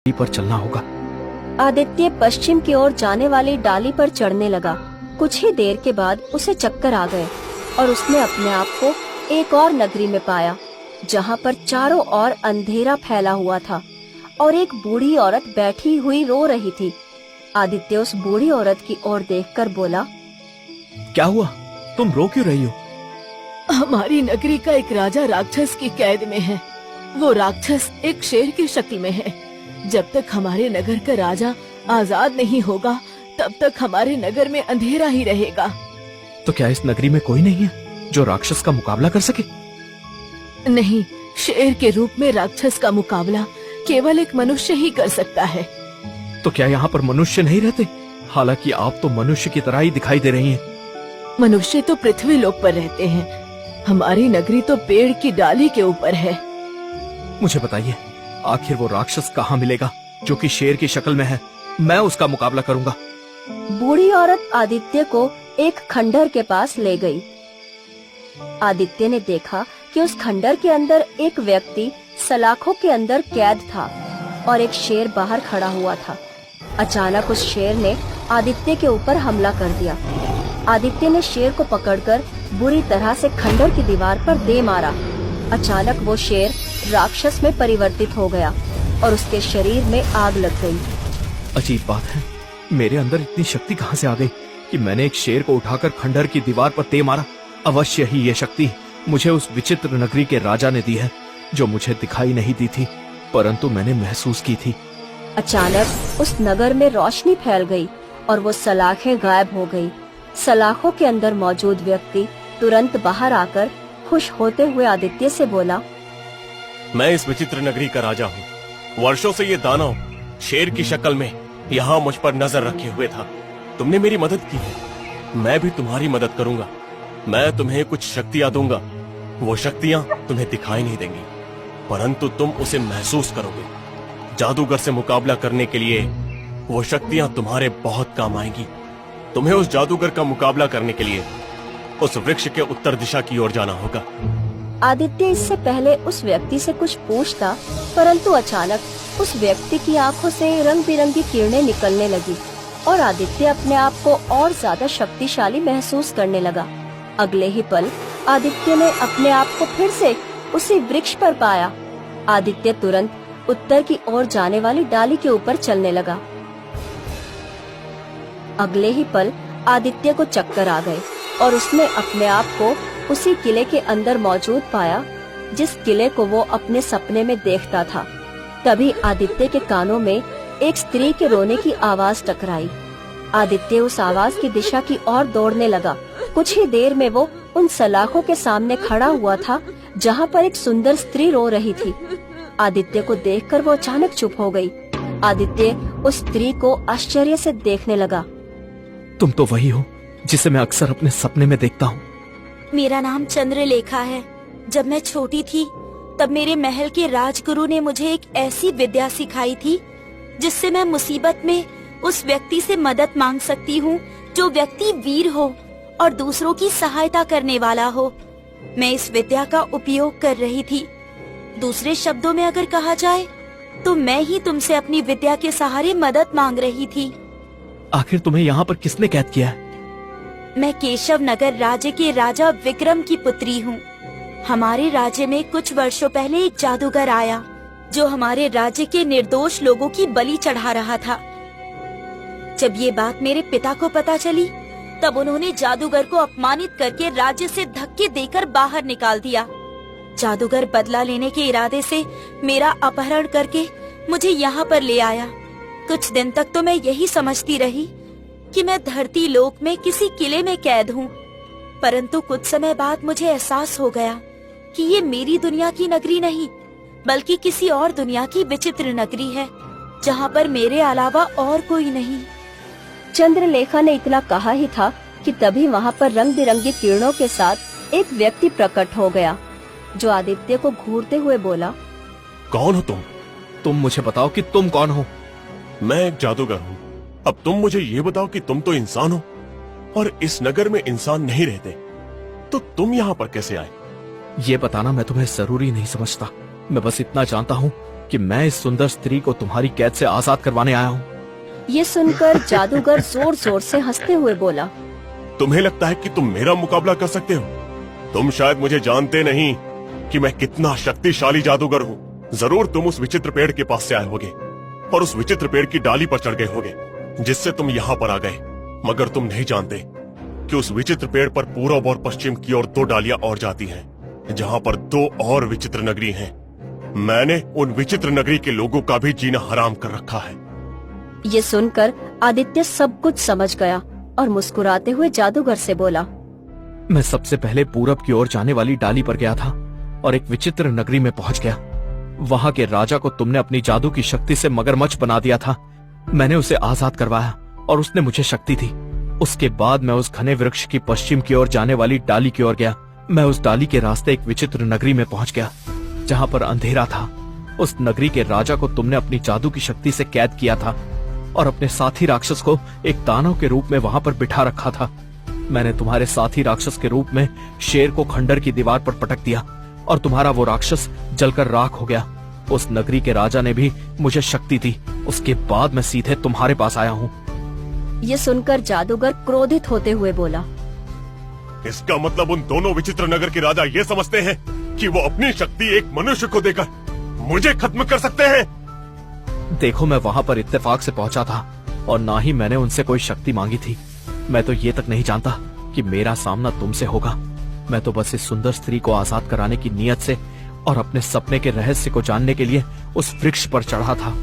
पर चलना होगा। आदित्य पश्चिम की ओर जाने वाली डाली पर चढ़ने लगा। कुछ ही देर के बाद उसे चक्कर आ गए और उसने अपने आप को एक और नगरी में पाया, जहाँ पर चारों ओर अंधेरा फैला हुआ था और एक बूढ़ी औरत बैठी हुई रो रही थी। आदित्य उस बूढ़ी औरत की ओर देखकर बोला, क्या हुआ, तुम रो क्यों रही हो? हमारी नगरी का एक राजा राक्षस की कैद में है। वो राक्षस एक शेर की शक्ल में है। जब तक हमारे नगर का राजा आजाद नहीं होगा, तब तक हमारे नगर में अंधेरा ही रहेगा। तो क्या इस नगरी में कोई नहीं है जो राक्षस का मुकाबला कर सके? नहीं, शेर के रूप में राक्षस का मुकाबला केवल एक मनुष्य ही कर सकता है। तो क्या यहाँ पर मनुष्य नहीं रहते? हालांकि आप तो मनुष्य की तरह ही दिखाई दे रही हैं। मनुष्य तो पृथ्वी लोक पर रहते हैं, हमारी नगरी तो पेड़ की डाली के ऊपर है। मुझे बताइए, आखिर वो राक्षस कहाँ मिलेगा जो कि शेर की शक्ल में है? मैं उसका मुकाबला करूंगा। बूढ़ी औरत आदित्य को एक खंडर के पास ले गई। आदित्य ने देखा कि उस खंडर के अंदर एक व्यक्ति सलाखों के अंदर कैद था और एक शेर बाहर खड़ा हुआ था। अचानक उस शेर ने आदित्य के ऊपर हमला कर दिया। आदित्य ने शेर को पकड़कर बुरी तरह से खंडर की दीवार पर दे मारा। अचानक वो शेर राक्षस में परिवर्तित हो गया और उसके शरीर में आग लग गई। अजीब बात है, मेरे अंदर इतनी शक्ति कहाँ से आ गई कि मैंने एक शेर को उठाकर खंडर की दीवार पर दे मारा। अवश्य ही ये शक्ति मुझे उस विचित्र नगरी के राजा ने दी है, जो मुझे दिखाई नहीं दी थी, परंतु मैंने महसूस की थी। अचानक उस नगर में रोशनी फैल गई और वो सलाखें गायब हो गई। सलाखों के अंदर मौजूद व्यक्ति तुरंत बाहर आकर खुश होते हुए आदित्य से बोला, मैं इस विचित्र नगरी का राजा हूँ। वर्षों से ये दानव शेर की शक्ल में यहाँ मुझ पर नजर रखे हुए था। तुमने मेरी मदद की है, मैं भी तुम्हारी मदद करूंगा। मैं तुम्हें कुछ शक्तियाँ दूंगा। वो शक्तियाँ तुम्हें दिखाई नहीं देंगी, परंतु तुम उसे महसूस करोगे। जादूगर से मुकाबला करने के लिए वो शक्तियाँ तुम्हारे बहुत काम आएंगी। तुम्हें उस जादूगर का मुकाबला करने के लिए उस वृक्ष के उत्तर दिशा की ओर जाना होगा। आदित्य इससे पहले उस व्यक्ति से कुछ पूछता, परंतु अचानक उस व्यक्ति की आंखों से रंग बिरंगी किरणें निकलने लगी और आदित्य अपने आप को और ज्यादा शक्तिशाली महसूस करने लगा। अगले ही पल आदित्य ने अपने आप को फिर से उसी वृक्ष पर पाया। आदित्य तुरंत उत्तर की ओर जाने वाली डाली के ऊपर चलने लगा। अगले ही पल आदित्य को चक्कर आ गए और उसने अपने आप को उसी किले के अंदर मौजूद पाया, जिस किले को वो अपने सपने में देखता था। तभी आदित्य के कानों में एक स्त्री के रोने की आवाज टकराई। आदित्य उस आवाज की दिशा की ओर दौड़ने लगा। कुछ ही देर में वो उन सलाखों के सामने खड़ा हुआ था, जहाँ पर एक सुंदर स्त्री रो रही थी। आदित्य को देखकर वो अचानक चुप हो गई। आदित्य उस स्त्री को आश्चर्य से देखने लगा। तुम तो वही हो जिसे मैं अक्सर अपने सपने में देखता हूँ। मेरा नाम चंद्रलेखा है। जब मैं छोटी थी तब मेरे महल के राजगुरु ने मुझे एक ऐसी विद्या सिखाई थी जिससे मैं मुसीबत में उस व्यक्ति से मदद मांग सकती हूँ जो व्यक्ति वीर हो और दूसरों की सहायता करने वाला हो। मैं इस विद्या का उपयोग कर रही थी। दूसरे शब्दों में अगर कहा जाए तो मैं ही तुमसे अपनी विद्या के सहारे मदद मांग रही थी। आखिर तुम्हें यहाँ पर किसने कैद किया है? मैं केशव नगर राज्य के राजा विक्रम की पुत्री हूँ। हमारे राज्य में कुछ वर्षों पहले एक जादूगर आया जो हमारे राज्य के निर्दोष लोगों की बलि चढ़ा रहा था। जब ये बात मेरे पिता को पता चली, तब उन्होंने जादूगर को अपमानित करके राज्य से धक्के देकर बाहर निकाल दिया। जादूगर बदला लेने के इरादे से मेरा अपहरण करके मुझे यहाँ पर ले आया। कुछ दिन तक तो मैं यही समझती रही कि मैं धरती लोक में किसी किले में कैद हूँ, परंतु कुछ समय बाद मुझे एहसास हो गया कि ये मेरी दुनिया की नगरी नहीं, बल्कि किसी और दुनिया की विचित्र नगरी है, जहाँ पर मेरे अलावा और कोई नहीं। चंद्रलेखा ने इतना कहा ही था कि तभी वहाँ पर रंग बिरंगी किरणों के साथ एक व्यक्ति प्रकट हो गया, जो आदित्य को घूरते हुए बोला, कौन हो तुम? तुम मुझे बताओ कि तुम कौन हो? मैं एक जादूगर हूँ। अब तुम मुझे ये बताओ कि तुम तो इंसान हो और इस नगर में इंसान नहीं रहते, तो तुम यहाँ पर कैसे आए? ये बताना मैं तुम्हें जरूरी नहीं समझता। मैं बस इतना जानता हूँ कि मैं इस सुंदर स्त्री को तुम्हारी कैद से आजाद करवाने आया हूँ। ये सुनकर जादूगर जोर जोर से हंसते हुए बोला, तुम्हें लगता है कि तुम मेरा मुकाबला कर सकते हो? तुम शायद मुझे जानते नहीं कि मैं कितना शक्तिशाली जादूगर हूँ। जरूर तुम उस विचित्र पेड़ के पास से आए होगे और उस विचित्र पेड़ की डाली पर चढ़ गए होगे, जिससे तुम यहाँ पर आ गए। मगर तुम नहीं जानते कि उस विचित्र पेड़ पर पूरब और पश्चिम की ओर 2 डालियां और जाती हैं, जहाँ पर 2 और विचित्र नगरी हैं। मैंने उन विचित्र नगरी के लोगों का भी जीना हराम कर रखा है। ये सुनकर आदित्य सब कुछ समझ गया और मुस्कुराते हुए जादूगर से बोला, मैं सबसे पहले पूरब की ओर जाने वाली डाली पर गया था और एक विचित्र नगरी में पहुंच गया। वहां के राजा को तुमने अपनी जादू की शक्ति से मगरमच्छ बना दिया था। मैंने उसे आजाद करवाया और उसने मुझे शक्ति दी। उसके बाद मैं उस घने वृक्ष की पश्चिम की ओर जाने वाली डाली की ओर गया। मैं उस डाली के रास्ते एक विचित्र नगरी में पहुंच गया, जहां पर अंधेरा था। उस नगरी के राजा को तुमने अपनी जादू की शक्ति से कैद किया था और अपने साथी राक्षस को एक दानव के रूप में वहां पर बिठा रखा था। मैंने तुम्हारे साथी राक्षस के रूप में शेर को खंडर की दीवार पर पटक दिया और तुम्हारा वो राक्षस जलकर राख हो गया। उस नगरी के राजा ने भी मुझे शक्ति दी। उसके बाद मैं सीधे तुम्हारे पास आया हूँ। ये सुनकर जादूगर क्रोधित होते हुए बोला, इसका मतलब उन दोनों विचित्र नगर के राजा ये समझते हैं कि वो अपनी शक्ति एक मनुष्य को देकर मुझे खत्म कर सकते हैं। देखो, मैं वहां पर इत्तेफाक से पहुंचा था और ना ही मैंने उनसे कोई शक्ति मांगी थी। मैं तो ये तक नहीं जानता कि मेरा सामना तुमसे होगा। मैं तो बस इस सुंदर स्त्री को आजाद कराने की नीयत से और अपने सपने के रहस्य को जानने के लिए उस वृक्ष पर चढ़ा था।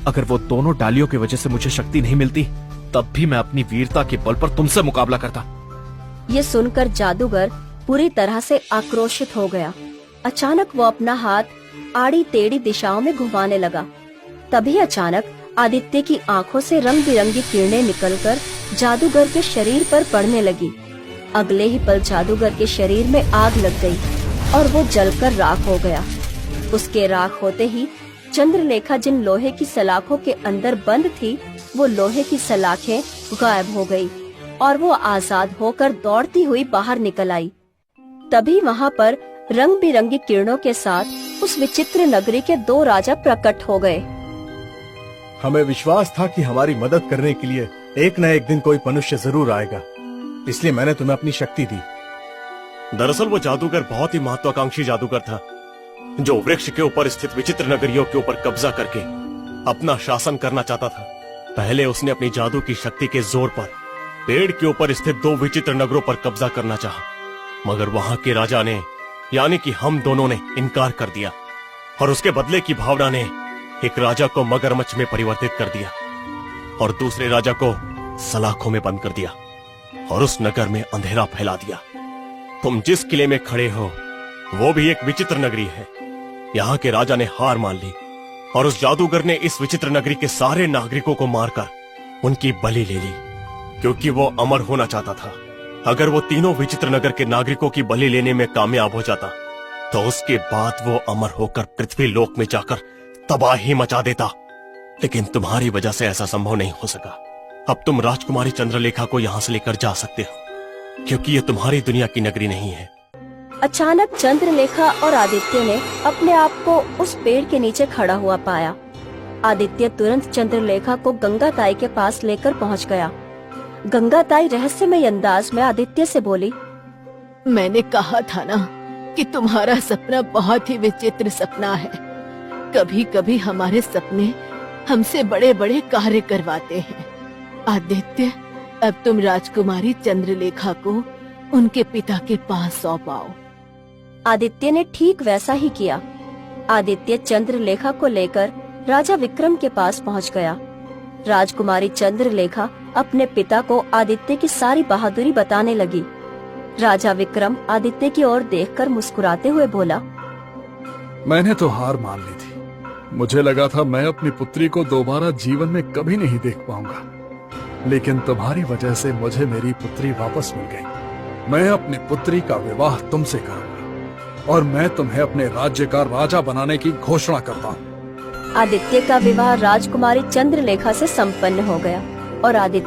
अगर वो दोनों डालियों की वजह से मुझे शक्ति नहीं मिलती, तब भी मैं अपनी वीरता के बल पर तुमसे मुकाबला करता। ये सुनकर जादूगर पूरी तरह से आक्रोशित हो गया। अचानक वो अपना हाथ आड़ी टेढ़ी दिशाओं में घुमाने लगा। तभी अचानक आदित्य की आंखों से रंग बिरंगी किरणें निकलकर जादूगर के शरीर पर पड़ने लगी। अगले ही पल जादूगर के शरीर में आग लग गई और वो जलकर राख हो गया। उसके राख होते ही चंद्रलेखा जिन लोहे की सलाखों के अंदर बंद थी, वो लोहे की सलाखें गायब हो गई और वो आजाद होकर दौड़ती हुई बाहर निकल आई। तभी वहाँ पर रंग बिरंगी किरणों के साथ उस विचित्र नगरी के 2 राजा प्रकट हो गए। हमें विश्वास था कि हमारी मदद करने के लिए एक न एक दिन कोई मनुष्य जरूर आएगा, इसलिए मैंने तुम्हें अपनी शक्ति दी। दरअसल वो जादूगर बहुत ही महत्वाकांक्षी जादूगर था, जो वृक्ष के ऊपर स्थित विचित्र नगरियों के ऊपर कब्जा करके अपना शासन करना चाहता था। पहले उसने अपनी जादू की शक्ति के जोर पर पेड़ के ऊपर स्थित 2 विचित्र नगरों पर कब्जा करना चाहा, मगर वहां के राजा ने, यानी कि हम दोनों ने इनकार कर दिया और उसके बदले की भावना ने एक राजा को मगरमच्छ में परिवर्तित कर दिया और दूसरे राजा को सलाखों में बंद कर दिया और उस नगर में अंधेरा फैला दिया। तुम जिस किले में खड़े हो वो भी एक विचित्र नगरी है। यहाँ के राजा ने हार मान ली और उस जादूगर ने इस विचित्र नगरी के सारे नागरिकों को मारकर उनकी बलि ले ली, क्योंकि वो अमर होना चाहता था। अगर वो तीनों विचित्र नगर के नागरिकों की बलि लेने में कामयाब हो जाता तो उसके बाद वो अमर होकर पृथ्वी लोक में जाकर तबाही मचा देता, लेकिन तुम्हारी वजह से ऐसा संभव नहीं हो सका। अब तुम राजकुमारी चंद्रलेखा को यहाँ से लेकर जा सकते हो, क्योंकि ये तुम्हारी दुनिया की नगरी नहीं है। अचानक चंद्रलेखा और आदित्य ने अपने आप को उस पेड़ के नीचे खड़ा हुआ पाया। आदित्य तुरंत चंद्रलेखा को गंगाताई के पास लेकर पहुंच गया। गंगाताई रहस्यमय अंदाज में आदित्य से बोली, मैंने कहा था ना कि तुम्हारा सपना बहुत ही विचित्र सपना है। कभी कभी हमारे सपने हमसे बड़े बड़े कार्य करवाते हैं। आदित्य, अब तुम राजकुमारी चंद्रलेखा को उनके पिता के पास सौंपाओ। आदित्य ने ठीक वैसा ही किया। आदित्य चंद्रलेखा को लेकर राजा विक्रम के पास पहुंच गया। राजकुमारी चंद्रलेखा अपने पिता को आदित्य की सारी बहादुरी बताने लगी। राजा विक्रम आदित्य की ओर देखकर मुस्कुराते हुए बोला, मैंने तो हार मान ली थी। मुझे लगा था मैं अपनी पुत्री को दोबारा जीवन में कभी नहीं देख पाऊंगा, लेकिन तुम्हारी वजह से मुझे मेरी पुत्री वापस मिल गई। मैं अपनी पुत्री का विवाह तुमसे करूंगा और मैं तुम्हें अपने राज्य का राजा बनाने की घोषणा करता हूँ। आदित्य का विवाह राजकुमारी चंद्रलेखा से संपन्न हो गया और आदित्य